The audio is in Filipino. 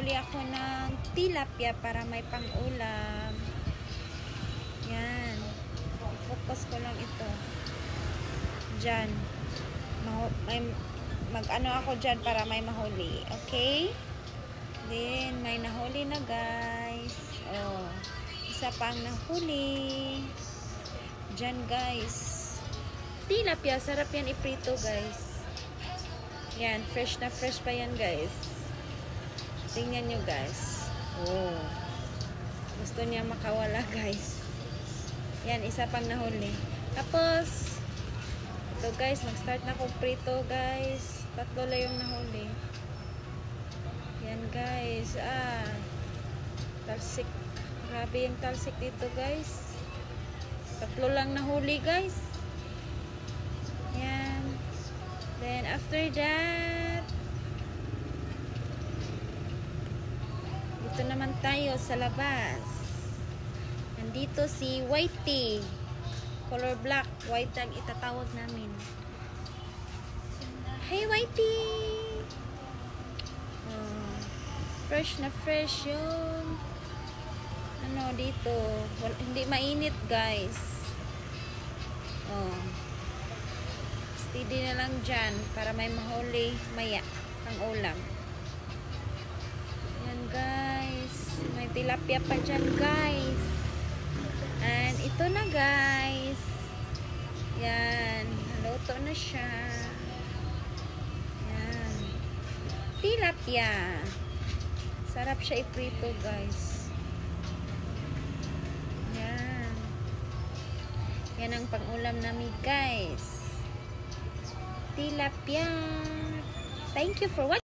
nanghuli ako ng tilapia para may pang-ulam. Yan. Focus ko lang ito. Diyan. Mag-ano ako dyan para may mahuli. Okay? Then, may nahuli na guys. Oh. Isa pang nahuli. Diyan guys. Tilapia, sarap yan iprito guys. Yan, fresh na fresh pa yan guys. Tingnan nyo guys. Oh. Gusto niya makawala guys. Yan, isa pang nahuli. Tapos, ito guys, mag-start na akong prito guys. 3 lang yung nahuli. Yan guys. Talsik. Grabe yung talsik dito guys. 3 lang nahuli guys. Yan. Then, after that, dito naman tayo sa labas. Nandito si Whitey. Color black. White ang itatawag namin. Hey, Whitey! Fresh na fresh yung ano dito. Hindi mainit, guys. Steady na lang dyan para may mahuli maya pang ulam. Yan guys, may tilapia pa dyan guys. And ito na guys. Yan, naluto na siya. Yan, tilapia. Sarap siya iprito guys. Yan, yan ang pang ulam namin guys. Tilapia. Thank you for watching.